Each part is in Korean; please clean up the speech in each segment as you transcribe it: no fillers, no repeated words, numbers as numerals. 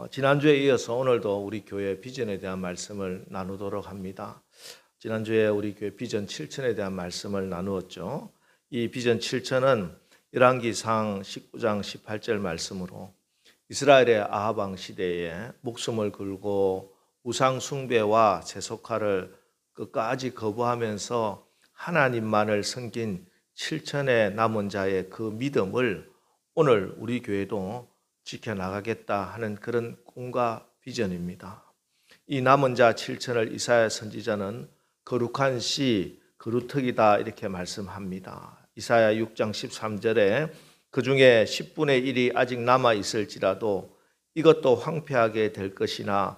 지난주에 이어서 오늘도 우리 교회 비전에 대한 말씀을 나누도록 합니다. 지난주에 우리 교회 비전 7천에 대한 말씀을 나누었죠. 이 비전 7천은 열왕기상 19장 18절 말씀으로 이스라엘의 아합 왕 시대에 목숨을 걸고 우상 숭배와 세속화를 끝까지 거부하면서 하나님만을 섬긴 7천의 남은 자의 그 믿음을 오늘 우리 교회도 지켜나가겠다 하는 그런 꿈과 비전입니다. 이 남은 자 7천을 이사야 선지자는 거룩한 씨, 거루터기다 이렇게 말씀합니다. 이사야 6장 13절에 그 중에 10분의 1이 아직 남아 있을지라도 이것도 황폐하게 될 것이나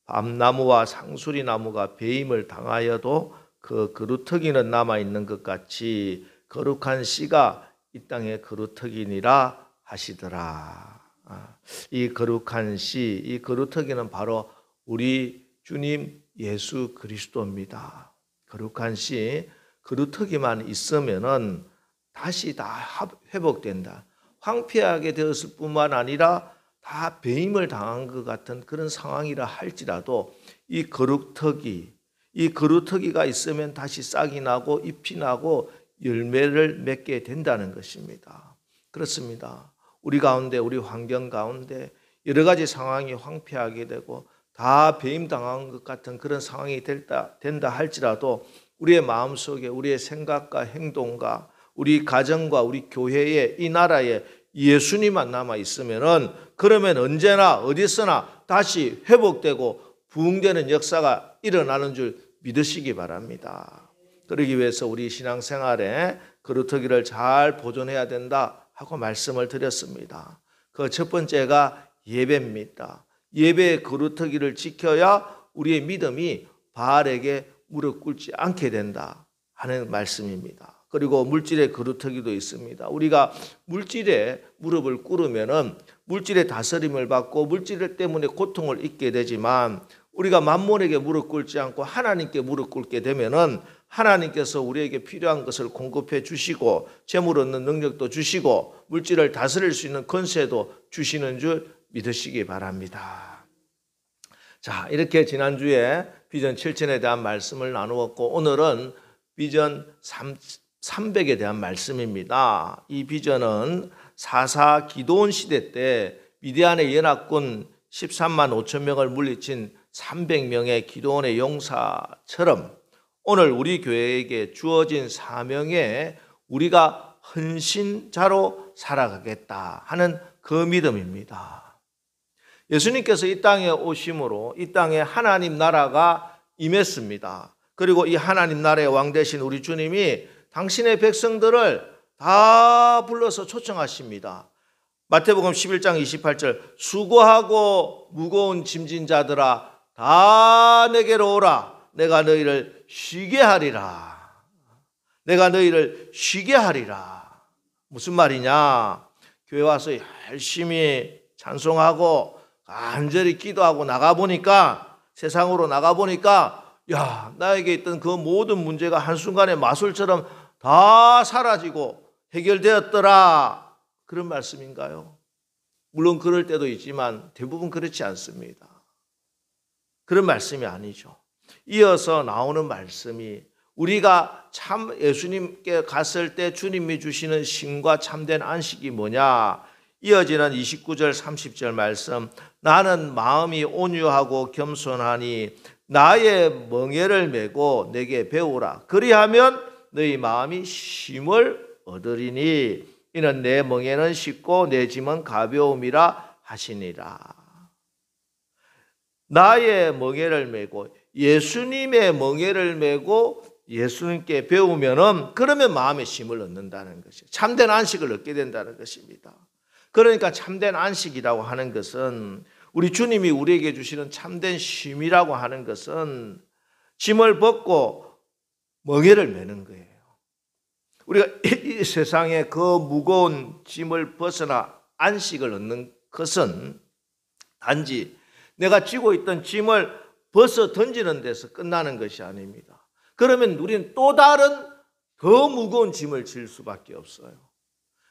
밤나무와 상수리나무가 배임을 당하여도 그 거루터기는 남아 있는 것 같이 거룩한 씨가 이 땅의 거루터기니라 하시더라. 이 거룩한 씨, 이 거루터기는 바로 우리 주님 예수 그리스도입니다. 거룩한 씨, 거루터기만 있으면은 다시 다 회복된다. 황폐하게 되었을 뿐만 아니라 다 배임을 당한 것 같은 그런 상황이라 할지라도 이 거루터기가 있으면 다시 싹이 나고 잎이 나고 열매를 맺게 된다는 것입니다. 그렇습니다. 우리 가운데, 우리 환경 가운데 여러 가지 상황이 황폐하게 되고 다 배임당한 것 같은 그런 상황이 된다 할지라도 우리의 마음속에 우리의 생각과 행동과 우리 가정과 우리 교회에 이 나라에 예수님만 남아 있으면은 그러면 언제나 어디서나 다시 회복되고 부흥되는 역사가 일어나는 줄 믿으시기 바랍니다. 그러기 위해서 우리 신앙생활에 거루터기를 잘 보존해야 된다 하고 말씀을 드렸습니다. 그 첫 번째가 예배입니다. 예배의 거루터기를 지켜야 우리의 믿음이 바알에게 무릎 꿇지 않게 된다 하는 말씀입니다. 그리고 물질의 거루터기도 있습니다. 우리가 물질에 무릎을 꿇으면은 물질의 다스림을 받고 물질 때문에 고통을 잊게 되지만 우리가 만몬에게 무릎 꿇지 않고 하나님께 무릎 꿇게 되면은 하나님께서 우리에게 필요한 것을 공급해 주시고 재물 얻는 능력도 주시고 물질을 다스릴 수 있는 권세도 주시는 줄 믿으시기 바랍니다. 자, 이렇게 지난주에 비전 7천에 대한 말씀을 나누었고 오늘은 비전 300에 대한 말씀입니다. 이 비전은 4.4 기드온 시대 때 미디안의 연합군 13만 5천 명을 물리친 300명의 기드온의 용사처럼 오늘 우리 교회에게 주어진 사명에 우리가 헌신자로 살아가겠다 하는 그 믿음입니다. 예수님께서 이 땅에 오심으로 이 땅에 하나님 나라가 임했습니다. 그리고 이 하나님 나라의 왕 되신 우리 주님이 당신의 백성들을 다 불러서 초청하십니다. 마태복음 11장 28절 수고하고 무거운 짐진 자들아 다 내게로 오라. 내가 너희를 쉬게 하리라. 내가 너희를 쉬게 하리라. 무슨 말이냐? 교회 와서 열심히 찬송하고 간절히 기도하고 나가보니까 세상으로 나가보니까 야, 나에게 있던 그 모든 문제가 한순간에 마술처럼 다 사라지고 해결되었더라. 그런 말씀인가요? 물론 그럴 때도 있지만 대부분 그렇지 않습니다. 그런 말씀이 아니죠. 이어서 나오는 말씀이 우리가 참 예수님께 갔을 때 주님이 주시는 신과 참된 안식이 뭐냐? 이어지는 29절 30절 말씀 나는 마음이 온유하고 겸손하니 나의 멍에를 메고 내게 배우라. 그리하면 너희 마음이 쉼을 얻으리니 이는 내 멍에는 쉽고 내 짐은 가벼움이라 하시니라. 나의 멍에를 메고 예수님의 멍에를 메고 예수님께 배우면은 그러면 마음의 쉼을 얻는다는 것이죠. 참된 안식을 얻게 된다는 것입니다. 그러니까 참된 안식이라고 하는 것은 우리 주님이 우리에게 주시는 참된 쉼이라고 하는 것은 짐을 벗고 멍에를 메는 거예요. 우리가 이 세상에 그 무거운 짐을 벗어나 안식을 얻는 것은 단지 내가 쥐고 있던 짐을 벗어 던지는 데서 끝나는 것이 아닙니다. 그러면 우리는 또 다른 더 무거운 짐을 질 수밖에 없어요.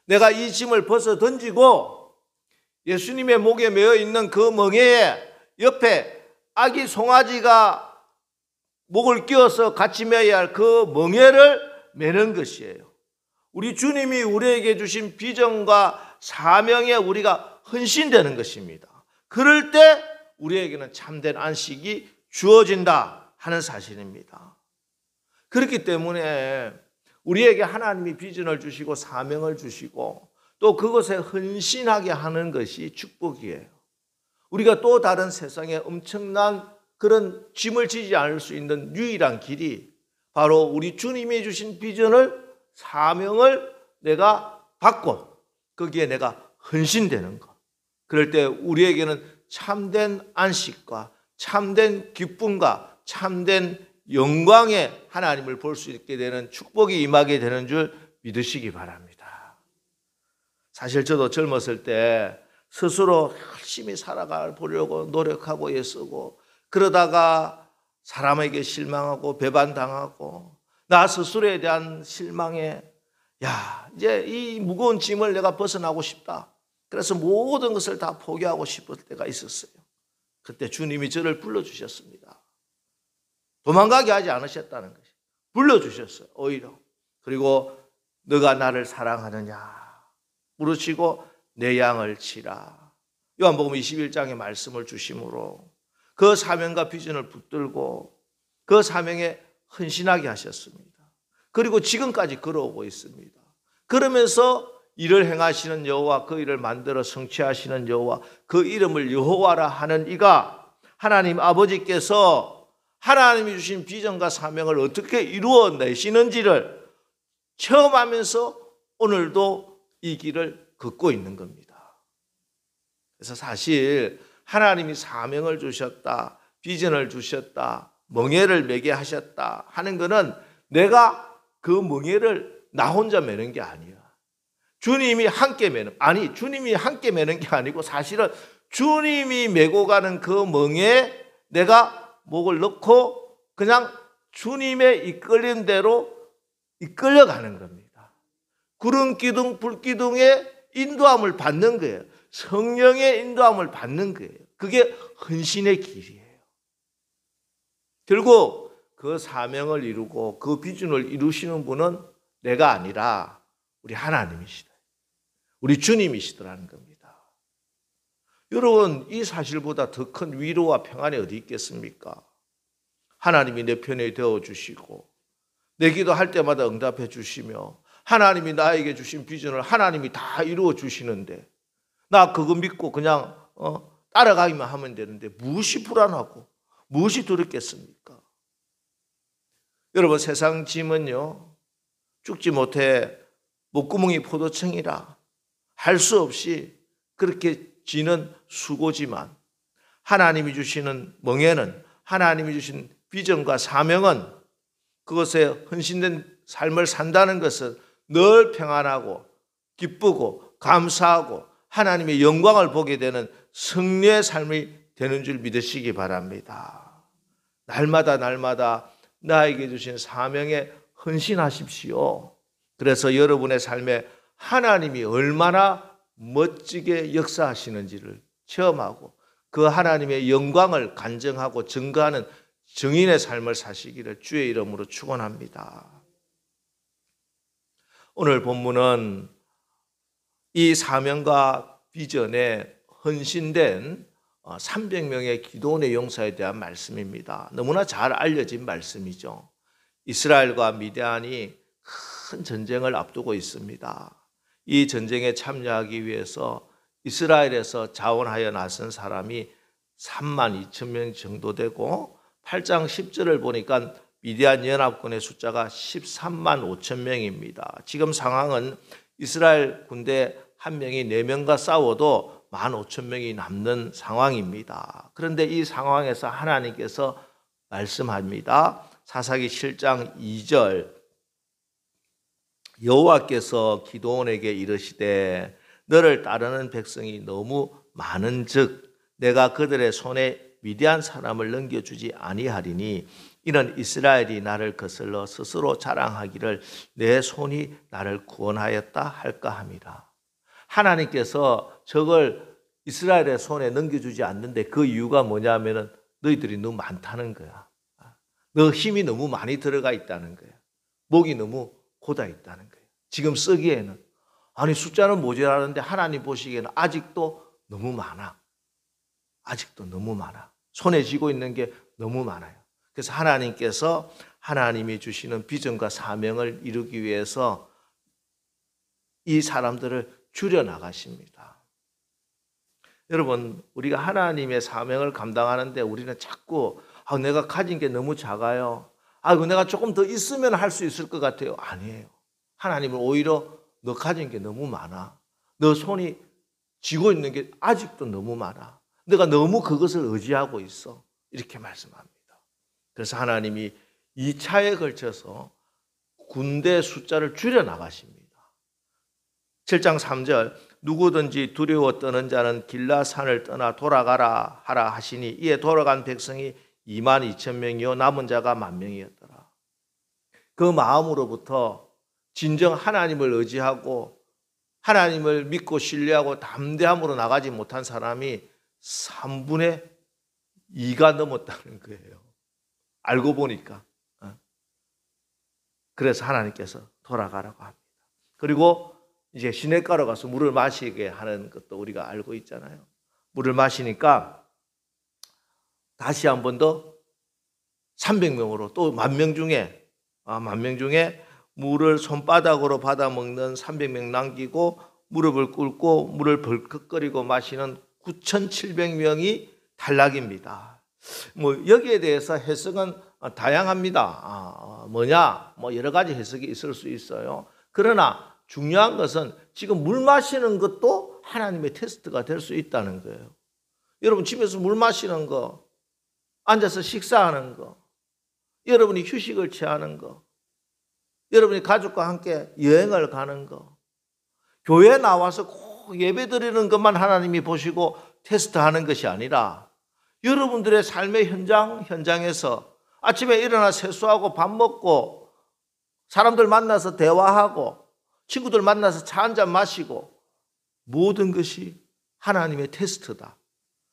내가 이 짐을 벗어 던지고 예수님의 목에 매어 있는 그 멍에에 옆에 아기 송아지가 목을 끼워서 같이 매어야 할 그 멍에를 매는 것이에요. 우리 주님이 우리에게 주신 비전과 사명에 우리가 헌신되는 것입니다. 그럴 때 우리에게는 참된 안식이 주어진다 하는 사실입니다. 그렇기 때문에 우리에게 하나님이 비전을 주시고 사명을 주시고 또 그것에 헌신하게 하는 것이 축복이에요. 우리가 또 다른 세상에 엄청난 그런 짐을 지지 않을 수 있는 유일한 길이 바로 우리 주님이 주신 비전을 사명을 내가 받고 거기에 내가 헌신되는 것. 그럴 때 우리에게는 참된 안식과 참된 기쁨과 참된 영광의 하나님을 볼 수 있게 되는 축복이 임하게 되는 줄 믿으시기 바랍니다. 사실 저도 젊었을 때 스스로 열심히 살아가 보려고 노력하고 애쓰고 그러다가 사람에게 실망하고 배반당하고 나 스스로에 대한 실망에 이제 이 무거운 짐을 내가 벗어나고 싶다. 그래서 모든 것을 다 포기하고 싶을 때가 있었어요. 그때 주님이 저를 불러주셨습니다. 도망가게 하지 않으셨다는 것이 불러주셨어요. 오히려. 그리고 너가 나를 사랑하느냐 물으시고 내 양을 치라. 요한복음 21장의 말씀을 주심으로 그 사명과 비전을 붙들고 그 사명에 헌신하게 하셨습니다. 그리고 지금까지 걸어오고 있습니다. 그러면서 일을 행하시는 여호와 그 일을 만들어 성취하시는 여호와 그 이름을 여호와라 하는 이가 하나님 아버지께서 하나님이 주신 비전과 사명을 어떻게 이루어내시는지를 체험하면서 오늘도 이 길을 걷고 있는 겁니다. 그래서 사실 하나님이 사명을 주셨다, 비전을 주셨다, 멍에를 매게 하셨다 하는 것은 내가 그 멍에를 나 혼자 매는 게 아니야. 주님이 함께 매는, 주님이 함께 매는 게 아니고 사실은 주님이 메고 가는 그 멍에에 내가 목을 넣고 그냥 주님의 이끌린 대로 이끌려가는 겁니다. 구름 기둥, 불 기둥의 인도함을 받는 거예요. 성령의 인도함을 받는 거예요. 그게 헌신의 길이에요. 결국 그 사명을 이루고 그 비전을 이루시는 분은 내가 아니라 우리 하나님이시다. 우리 주님이시더라는 겁니다. 여러분, 이 사실보다 더 큰 위로와 평안이 어디 있겠습니까? 하나님이 내 편에 되어주시고 내 기도할 때마다 응답해 주시며 하나님이 나에게 주신 비전을 하나님이 다 이루어 주시는데 나 그거 믿고 그냥 따라가기만 하면 되는데 무엇이 불안하고 무엇이 두렵겠습니까? 여러분, 세상 짐은요 죽지 못해 목구멍이 포도청이라 할 수 없이 그렇게 지는 수고지만 하나님이 주시는 멍에는 하나님이 주신 비전과 사명은 그것에 헌신된 삶을 산다는 것은 늘 평안하고 기쁘고 감사하고 하나님의 영광을 보게 되는 승리의 삶이 되는 줄 믿으시기 바랍니다. 날마다 나에게 주신 사명에 헌신하십시오. 그래서 여러분의 삶에 하나님이 얼마나 멋지게 역사하시는지를 체험하고 그 하나님의 영광을 간증하고 증거하는 증인의 삶을 사시기를 주의 이름으로 축원합니다. 오늘 본문은 이 사명과 비전에 헌신된 300명의 기도원의 용사에 대한 말씀입니다. 너무나 잘 알려진 말씀이죠. 이스라엘과 미디안이 큰 전쟁을 앞두고 있습니다. 이 전쟁에 참여하기 위해서 이스라엘에서 자원하여 나선 사람이 3만 2천 명 정도 되고 8장 10절을 보니까 미디안 연합군의 숫자가 13만 5천 명입니다. 지금 상황은 이스라엘 군대 한 명이 4명과 싸워도 15,000명이 남는 상황입니다. 그런데 이 상황에서 하나님께서 말씀합니다. 사사기 7장 2절 여호와께서 기드온에게 이르시되 너를 따르는 백성이 너무 많은즉 내가 그들의 손에 미디안 사람을 넘겨주지 아니하리니 이는 이스라엘이 나를 거슬러 스스로 자랑하기를 내 손이 나를 구원하였다 할까 함이라. 하나님께서 적을 이스라엘의 손에 넘겨주지 않는데 그 이유가 뭐냐면은 너희들이 너무 많다는 거야. 너 힘이 너무 많이 들어가 있다는 거야. 목이 너무 고다 있다는 거야. 지금 쓰기에는 아니 숫자는 모자라는데 하나님 보시기에는 아직도 너무 많아. 아직도 너무 많아. 손에 쥐고 있는 게 너무 많아요. 그래서 하나님께서 하나님이 주시는 비전과 사명을 이루기 위해서 이 사람들을 줄여나가십니다. 여러분, 우리가 하나님의 사명을 감당하는데 우리는 자꾸 내가 가진 게 너무 작아요. 내가 조금 더 있으면 할 수 있을 것 같아요. 아니에요. 하나님은 오히려 너 가진 게 너무 많아. 너 손이 쥐고 있는 게 아직도 너무 많아. 내가 너무 그것을 의지하고 있어. 이렇게 말씀합니다. 그래서 하나님이 2차에 걸쳐서 군대 숫자를 줄여나가십니다. 7장 3절 누구든지 두려워 떠는 자는 길라산을 떠나 돌아가라 하라 하시니 이에 돌아간 백성이 22,000명이요 남은 자가 10,000명이었더라. 그 마음으로부터 진정 하나님을 의지하고 하나님을 믿고 신뢰하고 담대함으로 나가지 못한 사람이 3분의 2가 넘었다는 거예요. 알고 보니까. 그래서 하나님께서 돌아가라고 합니다. 그리고 이제 시냇가로 가서 물을 마시게 하는 것도 우리가 알고 있잖아요. 물을 마시니까 다시 한 번 더 300명으로 또 10,000명 중에 물을 손바닥으로 받아 먹는 300명 남기고 무릎을 꿇고 물을 벌컥거리고 마시는 9,700명이 탈락입니다. 여기에 대해서 해석은 다양합니다. 뭐냐? 여러 가지 해석이 있을 수 있어요. 그러나 중요한 것은 지금 물 마시는 것도 하나님의 테스트가 될 수 있다는 거예요. 여러분 집에서 물 마시는 거, 앉아서 식사하는 거, 여러분이 휴식을 취하는 거, 여러분이 가족과 함께 여행을 가는 거, 교회 나와서 꼭 예배 드리는 것만 하나님이 보시고 테스트하는 것이 아니라 여러분들의 삶의 현장에서 아침에 일어나 세수하고 밥 먹고 사람들 만나서 대화하고 친구들 만나서 차 한잔 마시고 모든 것이 하나님의 테스트다.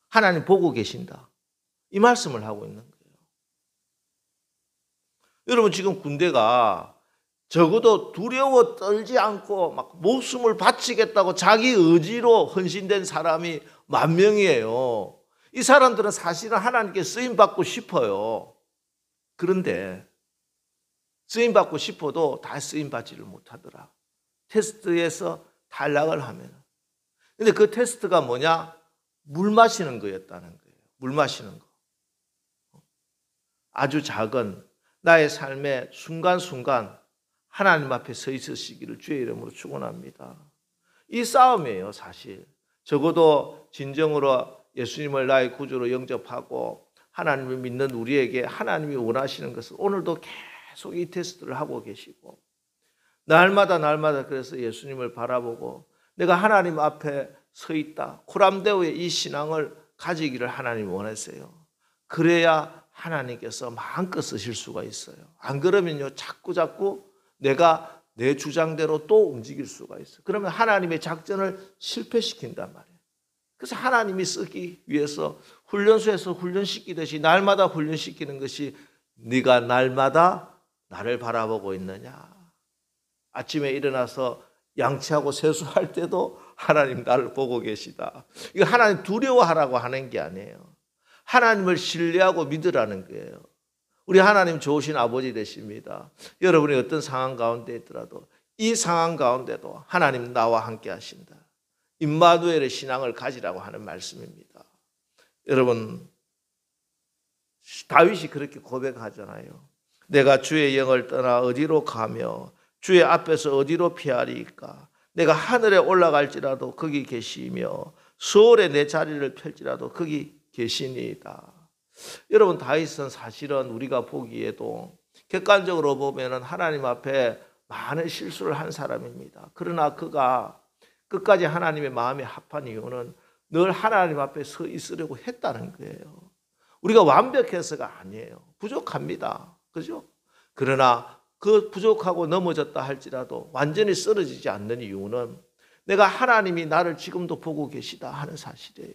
하나님 보고 계신다. 이 말씀을 하고 있는 거예요. 여러분 지금 군대가 적어도 두려워 떨지 않고 막 목숨을 바치겠다고 자기 의지로 헌신된 사람이 10,000명이에요. 이 사람들은 사실은 하나님께 쓰임받고 싶어요. 그런데 쓰임받고 싶어도 다 쓰임받지를 못하더라. 테스트에서 탈락을 하면. 근데 그 테스트가 뭐냐? 물 마시는 거였다는 거예요. 물 마시는 거. 아주 작은 나의 삶의 순간순간 하나님 앞에 서 있으시기를 주의 이름으로 축원합니다. 이 싸움이에요, 사실. 적어도 진정으로 예수님을 나의 구주로 영접하고 하나님을 믿는 우리에게 하나님이 원하시는 것은 오늘도 계속 이 테스트를 하고 계시고 날마다 그래서 예수님을 바라보고 내가 하나님 앞에 서 있다. 코람데오의 이 신앙을 가지기를 하나님이 원하세요. 그래야 하나님께서 마음껏 쓰실 수가 있어요. 안 그러면요 자꾸 내가 내 주장대로 또 움직일 수가 있어요. 그러면 하나님의 작전을 실패시킨단 말이에요. 그래서 하나님이 쓰기 위해서 훈련소에서 훈련시키듯이 날마다 훈련시키는 것이 네가 날마다 나를 바라보고 있느냐. 아침에 일어나서 양치하고 세수할 때도 하나님 나를 보고 계시다. 이거 하나님 두려워하라고 하는 게 아니에요. 하나님을 신뢰하고 믿으라는 거예요. 우리 하나님 좋으신 아버지 되십니다. 여러분이 어떤 상황 가운데 있더라도 이 상황 가운데도 하나님 나와 함께 하신다. 임마누엘의 신앙을 가지라고 하는 말씀입니다. 여러분 다윗이 그렇게 고백하잖아요. 내가 주의 영을 떠나 어디로 가며 주의 앞에서 어디로 피하리까? 내가 하늘에 올라갈지라도 거기 계시며 수월에 내 자리를 펼지라도 거기 계시니이다. 여러분 다윗은 사실은 우리가 보기에도 객관적으로 보면 하나님 앞에 많은 실수를 한 사람입니다. 그러나 그가 끝까지 하나님의 마음에 합한 이유는 늘 하나님 앞에 서 있으려고 했다는 거예요. 우리가 완벽해서가 아니에요. 부족합니다. 그죠? 그러나 그 부족하고 넘어졌다 할지라도 완전히 쓰러지지 않는 이유는 내가 하나님이 나를 지금도 보고 계시다 하는 사실이에요.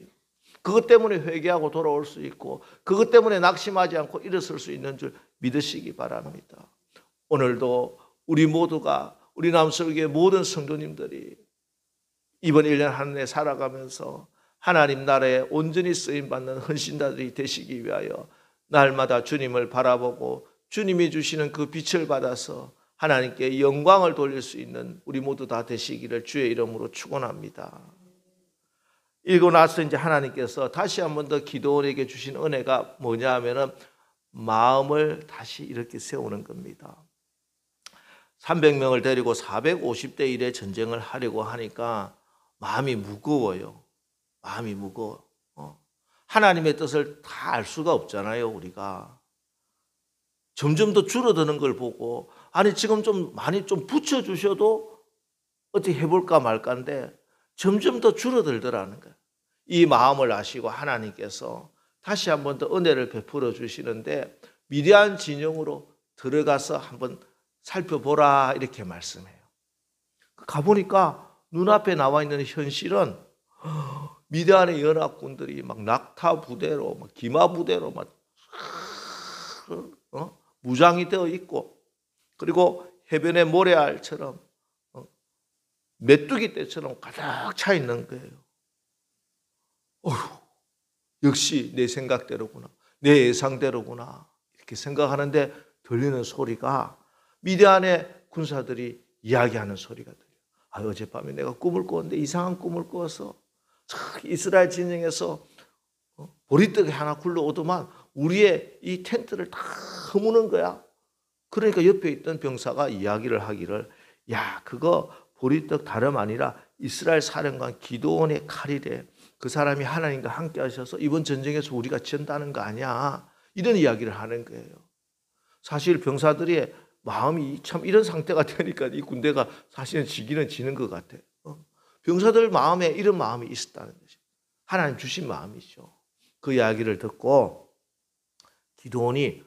그것 때문에 회개하고 돌아올 수 있고 그것 때문에 낙심하지 않고 일어설 수 있는 줄 믿으시기 바랍니다. 오늘도 우리 모두가 우리 남서울교회 모든 성도님들이 이번 1년 한 해 살아가면서 하나님 나라에 온전히 쓰임받는 헌신자들이 되시기 위하여 날마다 주님을 바라보고 주님이 주시는 그 빛을 받아서 하나님께 영광을 돌릴 수 있는 우리 모두 다 되시기를 주의 이름으로 축원합니다. 읽고 나서 이제 하나님께서 다시 한 번 더 기도원에게 주신 은혜가 뭐냐 하면은 마음을 다시 이렇게 세우는 겁니다. 300명을 데리고 450대 1의 전쟁을 하려고 하니까 마음이 무거워요. 마음이 무거워. 하나님의 뜻을 다 알 수가 없잖아요, 우리가. 점점 더 줄어드는 걸 보고 아니 지금 좀 많이 좀 붙여주셔도 어떻게 해볼까 말까인데 점점 더 줄어들더라는 거예요. 이 마음을 아시고 하나님께서 다시 한 번 더 은혜를 베풀어 주시는데 미디안 진영으로 들어가서 한번 살펴보라 이렇게 말씀해요. 가보니까 눈앞에 나와 있는 현실은 미디안의 연합군들이 막 낙타 부대로 막 기마 부대로 막 무장이 되어 있고 그리고 해변의 모래알처럼 메뚜기 떼처럼 가득 차 있는 거예요. 역시 내 생각대로구나. 내 예상대로구나. 이렇게 생각하는데 들리는 소리가 미디안의 군사들이 이야기하는 소리가 들려요. 어젯밤에 내가 꿈을 꿨는데 이상한 꿈을 꿔서 이스라엘 진영에서 보리떡이 하나 굴러오더만 우리의 이 텐트를 다 허무는 거야. 그러니까 옆에 있던 병사가 이야기를 하기를 야 그거 보리떡 다름 아니라 이스라엘 사령관 기드온의 칼이래. 그 사람이 하나님과 함께 하셔서 이번 전쟁에서 우리가 전다는 거 아니야. 이런 이야기를 하는 거예요. 사실 병사들의 마음이 참 이런 상태가 되니까 이 군대가 사실은 지기는 지는 것 같아요. 병사들 마음에 이런 마음이 있었다는 것이 하나님 주신 마음이죠. 그 이야기를 듣고 기드온이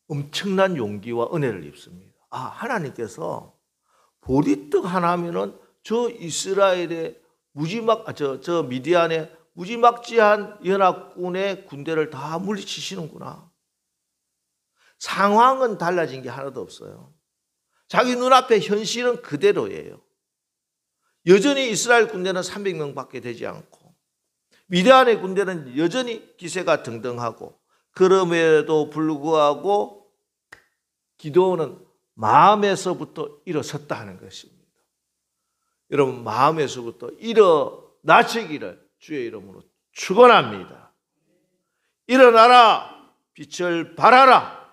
엄청난 용기와 은혜를 입습니다. 하나님께서 보리떡 하나면은 저 이스라엘의 저 미디안의 무지막지한 연합군의 군대를 다 물리치시는구나. 상황은 달라진 게 하나도 없어요. 자기 눈앞에 현실은 그대로예요. 여전히 이스라엘 군대는 300명밖에 되지 않고 미디안의 군대는 여전히 기세가 등등하고 그럼에도 불구하고 기드온은 마음에서부터 일어섰다 하는 것입니다. 여러분 마음에서부터 일어나시기를 주의 이름으로 축원합니다. 일어나라 빛을 발하라.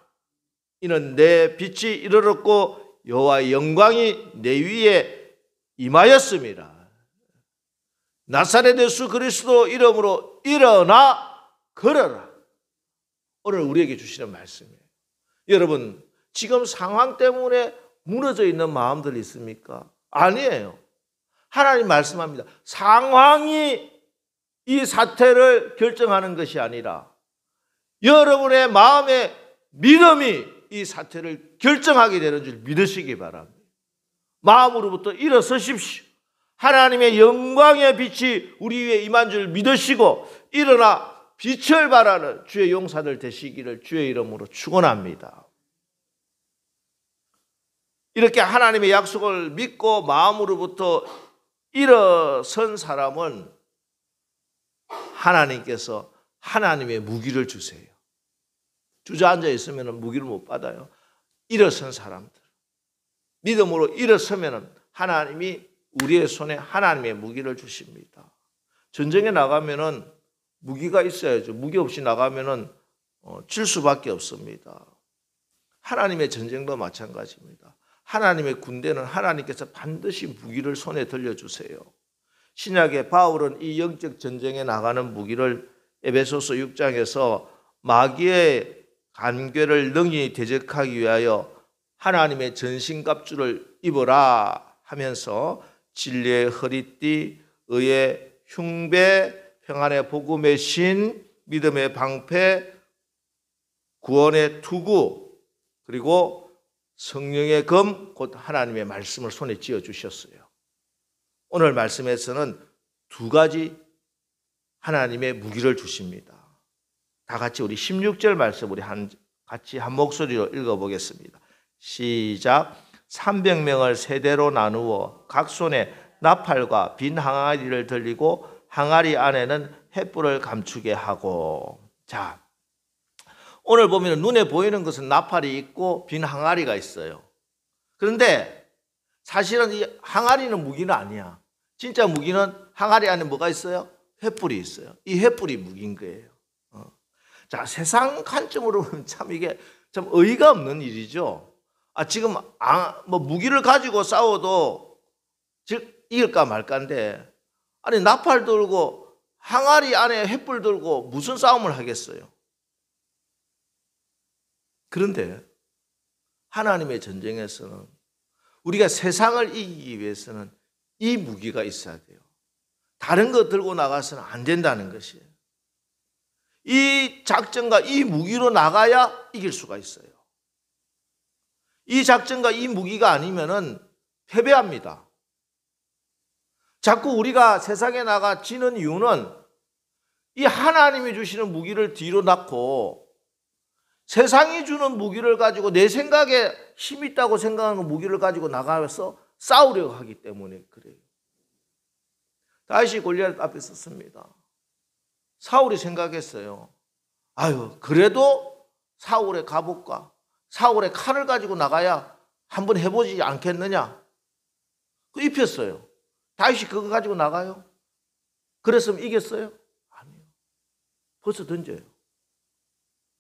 이는 내 빛이 이르렀고 여호와의 영광이 내 위에 임하였습니다. 나사렛 예수 그리스도 이름으로 일어나 걸어라. 오늘 우리에게 주시는 말씀이에요. 여러분 지금 상황 때문에 무너져 있는 마음들 있습니까? 아니에요. 하나님 말씀합니다. 상황이 이 사태를 결정하는 것이 아니라 여러분의 마음의 믿음이 이 사태를 결정하게 되는 줄 믿으시기 바랍니다. 마음으로부터 일어서십시오. 하나님의 영광의 빛이 우리 위에 임한 줄 믿으시고 일어나 빛을 발하는 주의 용사들 되시기를 주의 이름으로 축원합니다. 이렇게 하나님의 약속을 믿고 마음으로부터 일어선 사람은 하나님께서 하나님의 무기를 주세요. 주저앉아 있으면 무기를 못 받아요. 일어선 사람들. 믿음으로 일어서면 하나님이 우리의 손에 하나님의 무기를 주십니다. 전쟁에 나가면은 무기가 있어야죠. 무기 없이 나가면은 질 수밖에 없습니다. 하나님의 전쟁도 마찬가지입니다. 하나님의 군대는 하나님께서 반드시 무기를 손에 들려주세요. 신약의 바울은 이 영적 전쟁에 나가는 무기를 에베소서 6장에서 마귀의 간궤를 능히 대적하기 위하여 하나님의 전신갑주를 입어라 하면서 진리의 허리띠, 의의 흉배, 평안의 복음의 신, 믿음의 방패, 구원의 투구, 그리고 성령의 검, 곧 하나님의 말씀을 손에 쥐어 주셨어요. 오늘 말씀에서는 두 가지 하나님의 무기를 주십니다. 다 같이 우리 16절 말씀 우리 같이 한 목소리로 읽어보겠습니다. 시작. 300명을 세대로 나누어 각 손에 나팔과 빈 항아리를 들리고 항아리 안에는 횃불을 감추게 하고. 자, 오늘 보면 눈에 보이는 것은 나팔이 있고 빈 항아리가 있어요. 그런데 사실은 이 항아리는 무기는 아니야. 진짜 무기는 항아리 안에 뭐가 있어요? 횃불이 있어요. 이 횃불이 무기인 거예요. 자, 세상 관점으로 보면 참 이게 참 어이가 없는 일이죠. 지금 뭐 무기를 가지고 싸워도 이길까 말까인데, 아니 나팔 들고 항아리 안에 횃불 들고 무슨 싸움을 하겠어요? 그런데 하나님의 전쟁에서는 우리가 세상을 이기기 위해서는 이 무기가 있어야 돼요. 다른 거 들고 나가서는 안 된다는 것이에요. 이 작전과 이 무기로 나가야 이길 수가 있어요. 이 작전과 이 무기가 아니면은 패배합니다. 자꾸 우리가 세상에 나가 지는 이유는 이 하나님이 주시는 무기를 뒤로 놨고 세상이 주는 무기를 가지고 내 생각에 힘 있다고 생각하는 무기를 가지고 나가서 싸우려고 하기 때문에 그래요. 다윗이 골리앗 앞에 섰습니다. 사울이 생각했어요. 그래도 사울의 갑옷과 사울의 칼을 가지고 나가야 한번 해보지 않겠느냐. 그 입혔어요. 다윗이 그거 가지고 나가요? 그랬으면 이겼어요? 아니요. 벌써 던져요.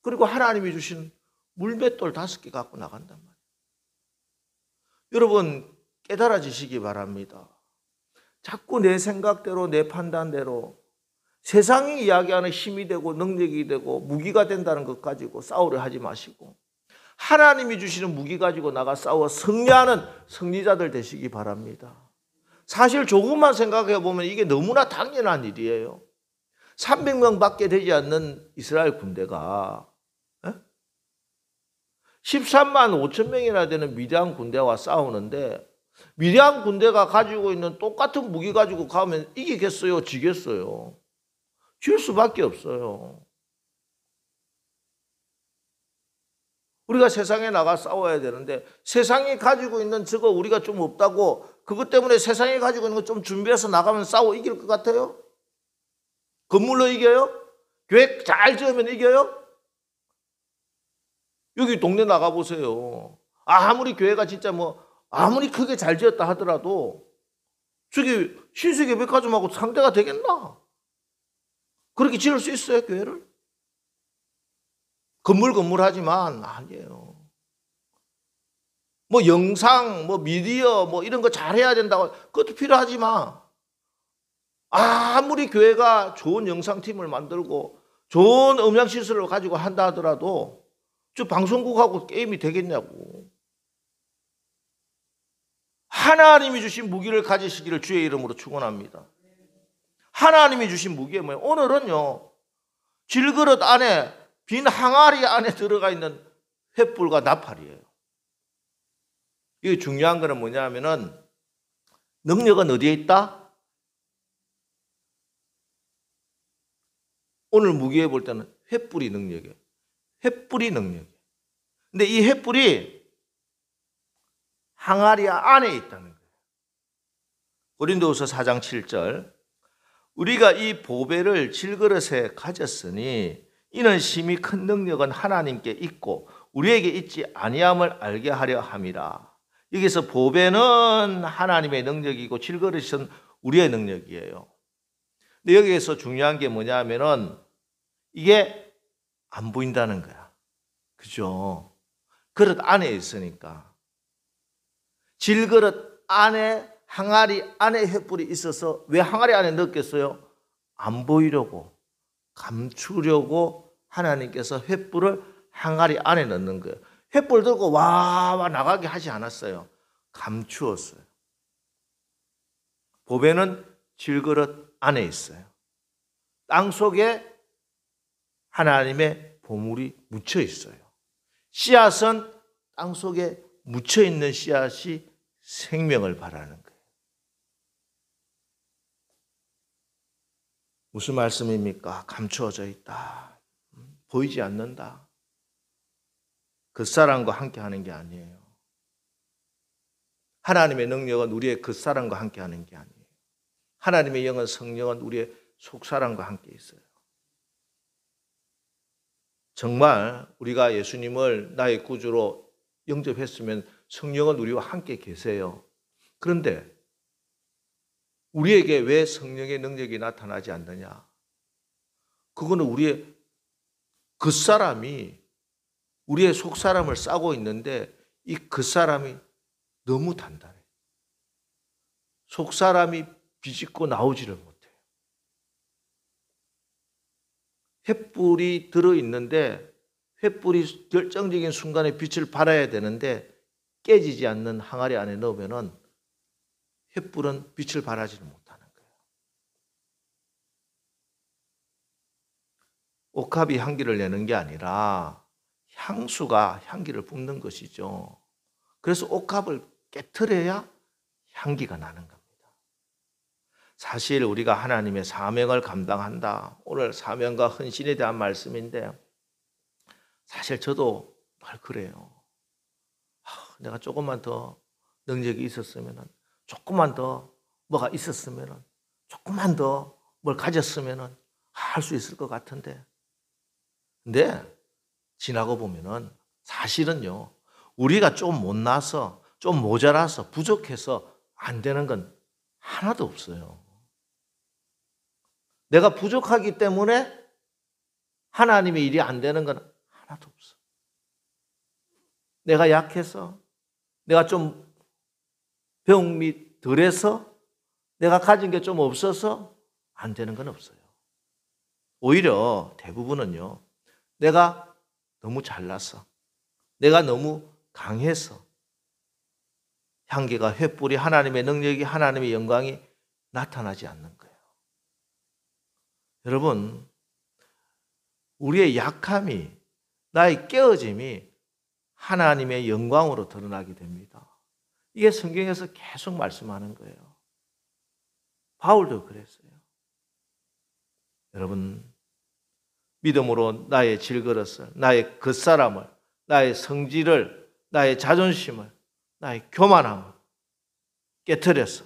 그리고 하나님이 주신 물맷돌 5개 갖고 나간단 말이에요. 여러분 깨달아지시기 바랍니다. 자꾸 내 생각대로 내 판단대로 세상이 이야기하는 힘이 되고 능력이 되고 무기가 된다는 것 가지고 싸우려 하지 마시고 하나님이 주시는 무기 가지고 나가 싸워 승리하는 승리자들 되시기 바랍니다. 사실 조금만 생각해 보면 이게 너무나 당연한 일이에요. 300명밖에 되지 않는 이스라엘 군대가 13만 5천 명이나 되는 미디안 군대와 싸우는데 미디안 군대가 가지고 있는 똑같은 무기 가지고 가면 이기겠어요? 지겠어요? 질 수밖에 없어요. 우리가 세상에 나가 싸워야 되는데 세상이 가지고 있는 저거 우리가 좀 없다고 그것 때문에 세상이 가지고 있는 거 좀 준비해서 나가면 싸워 이길 것 같아요? 건물로 이겨요? 교회 잘 지으면 이겨요? 여기 동네 나가보세요. 아무리 교회가 진짜 아무리 크게 잘 지었다 하더라도 저기 신세계 백화점하고 상대가 되겠나? 그렇게 지을 수 있어요, 교회를? 건물하지만 아니에요. 영상, 미디어, 이런 거 잘해야 된다고 그것도 필요하지만 아무리 교회가 좋은 영상팀을 만들고 좋은 음향시설을 가지고 한다 하더라도 저 방송국하고 게임이 되겠냐고. 하나님이 주신 무기를 가지시기를 주의 이름으로 축원합니다. 하나님이 주신 무기가 뭐예요? 오늘은요 질그릇 안에 빈 항아리 안에 들어가 있는 횃불과 나팔이에요. 이게 중요한 거는 뭐냐면은 능력은 어디에 있다? 오늘 무기에 볼 때는 횃불이 능력이에요. 횃불이 능력이에요. 근데 이 횃불이 항아리 안에 있다는 거예요. 고린도후서 4장 7절 우리가 이 보배를 질그릇에 가졌으니 이는 심히 큰 능력은 하나님께 있고 우리에게 있지 아니함을 알게 하려 함이라. 여기서 보배는 하나님의 능력이고 질그릇은 우리의 능력이에요. 근데 여기에서 중요한 게 뭐냐면은 이게 안 보인다는 거야. 그죠? 그릇 안에 있으니까. 질그릇 안에 항아리 안에 횃불이 있어서 왜 항아리 안에 넣겠어요? 안 보이려고 감추려고 하나님께서 횃불을 항아리 안에 넣는 거예요. 횃불 들고 와 나가게 하지 않았어요. 감추었어요. 보배는 질그릇 안에 있어요. 땅 속에 하나님의 보물이 묻혀 있어요. 씨앗은 땅 속에 묻혀 있는 씨앗이 생명을 바라는 거예요. 무슨 말씀입니까? 감추어져 있다. 보이지 않는다. 겉사람과 함께 하는 게 아니에요. 하나님의 능력은 우리의 겉사람과 함께 하는 게 아니에요. 하나님의 영은 성령은 우리의 속사람과 함께 있어요. 정말 우리가 예수님을 나의 구주로 영접했으면 성령은 우리와 함께 계세요. 그런데 우리에게 왜 성령의 능력이 나타나지 않느냐? 그거는 우리의 겉사람이 우리의 속사람을 싸고 있는데 이 겉사람이 너무 단단해. 속사람이 비집고 나오지를 못해요. 횃불이 들어있는데 횃불이 결정적인 순간에 빛을 발해야 되는데 깨지지 않는 항아리 안에 넣으면 횃불은 빛을 발하지를 못하는 거예요. 옥합이 향기를 내는 게 아니라 향수가 향기를 뿜는 것이죠. 그래서 옥합을 깨트려야 향기가 나는 겁니다. 사실 우리가 하나님의 사명을 감당한다. 오늘 사명과 헌신에 대한 말씀인데 사실 저도 늘 그래요. 내가 조금만 더 능력이 있었으면, 조금만 더 뭐가 있었으면, 조금만 더 뭘 가졌으면 할 수 있을 것 같은데. 근데 지나고 보면은 사실은요, 우리가 좀 못나서, 좀 모자라서, 부족해서 안 되는 건 하나도 없어요. 내가 부족하기 때문에 하나님의 일이 안 되는 건 하나도 없어. 내가 약해서, 내가 좀 병이 덜해서, 내가 가진 게 좀 없어서 안 되는 건 없어요. 오히려 대부분은요, 내가 너무 잘나서, 내가 너무 강해서 향기가, 횃불이, 하나님의 능력이, 하나님의 영광이 나타나지 않는 거예요. 여러분, 우리의 약함이, 나의 깨어짐이 하나님의 영광으로 드러나게 됩니다. 이게 성경에서 계속 말씀하는 거예요. 바울도 그랬어요. 여러분, 믿음으로 나의 질그릇을, 나의 겉사람을, 나의 성질을, 나의 자존심을, 나의 교만함을 깨트려서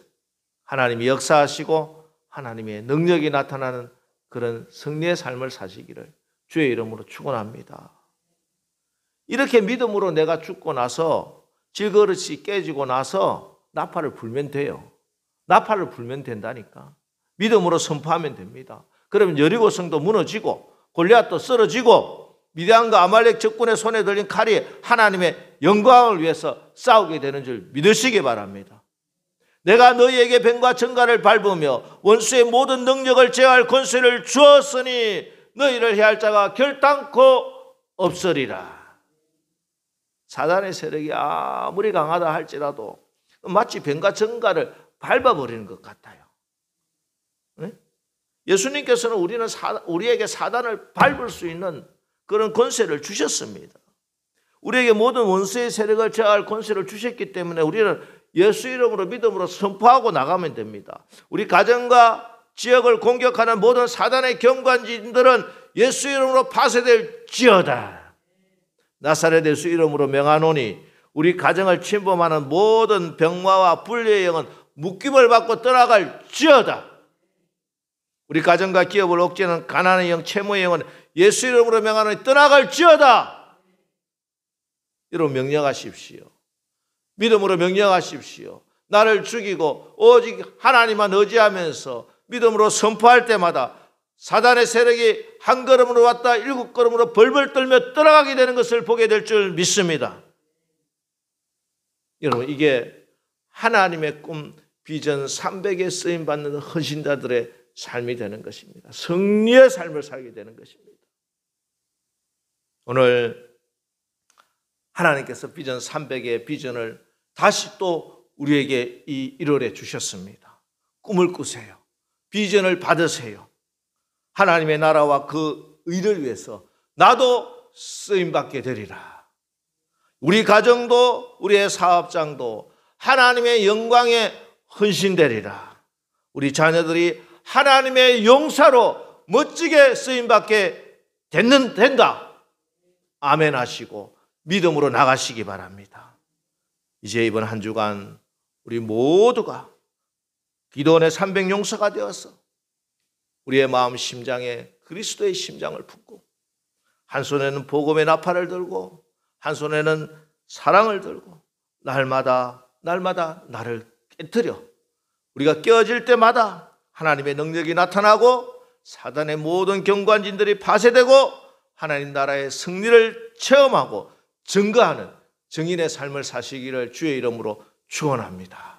하나님이 역사하시고 하나님의 능력이 나타나는 그런 승리의 삶을 사시기를 주의 이름으로 축원합니다. 이렇게 믿음으로 내가 죽고 나서, 질그릇이 깨지고 나서 나팔을 불면 돼요. 나팔을 불면 된다니까. 믿음으로 선포하면 됩니다. 그러면 여리고성도 무너지고 골리앗도 쓰러지고 미디안과 아말렉 적군의 손에 들린 칼이 하나님의 영광을 위해서 싸우게 되는 줄 믿으시기 바랍니다. 내가 너희에게 뱀과 정갈을 밟으며 원수의 모든 능력을 제어할 권세를 주었으니 너희를 해할 자가 결단코 없으리라. 사단의 세력이 아무리 강하다 할지라도 마치 뱀과 정갈을 밟아버리는 것 같아요. 네? 예수님께서는 우리에게 사단을 밟을 수 있는 그런 권세를 주셨습니다. 우리에게 모든 원수의 세력을 제어할 권세를 주셨기 때문에 우리는 예수 이름으로 믿음으로 선포하고 나가면 됩니다. 우리 가정과 지역을 공격하는 모든 사단의 경관진들은 예수 이름으로 파쇄될지어다. 나사렛 예수 이름으로 명하노니 우리 가정을 침범하는 모든 병마와 불의의 영은 묶임을 받고 떠나갈지어다. 우리 가정과 기업을 옥죄는 가난의 영, 채무의 영은 예수 이름으로 명하노니 떠나갈지어다. 여러분 명령하십시오. 믿음으로 명령하십시오. 나를 죽이고 오직 하나님만 의지하면서 믿음으로 선포할 때마다 사단의 세력이 한 걸음으로 왔다 7걸음으로 벌벌 떨며 떠나가게 되는 것을 보게 될 줄 믿습니다. 여러분, 이게 하나님의 꿈 비전 300에 쓰임받는 헌신자들의 삶이 되는 것입니다. 승리의 삶을 살게 되는 것입니다. 오늘 하나님께서 비전 300의 비전을 다시 또 우리에게 이 1월에 주셨습니다. 꿈을 꾸세요. 비전을 받으세요. 하나님의 나라와 그 의를 위해서 나도 쓰임받게 되리라. 우리 가정도 우리의 사업장도 하나님의 영광에 헌신되리라. 우리 자녀들이 하나님의 용사로 멋지게 쓰임받게 된다. 아멘 하시고 믿음으로 나가시기 바랍니다. 이제 이번 한 주간 우리 모두가 기도원의 300용사가 되어서 우리의 마음 심장에 그리스도의 심장을 품고 한 손에는 복음의 나팔을 들고 한 손에는 사랑을 들고 날마다 나를 깨트려 우리가 깨어질 때마다 하나님의 능력이 나타나고 사단의 모든 경관진들이 파쇄되고 하나님 나라의 승리를 체험하고 증거하는 증인의 삶을 사시기를 주의 이름으로 축원합니다.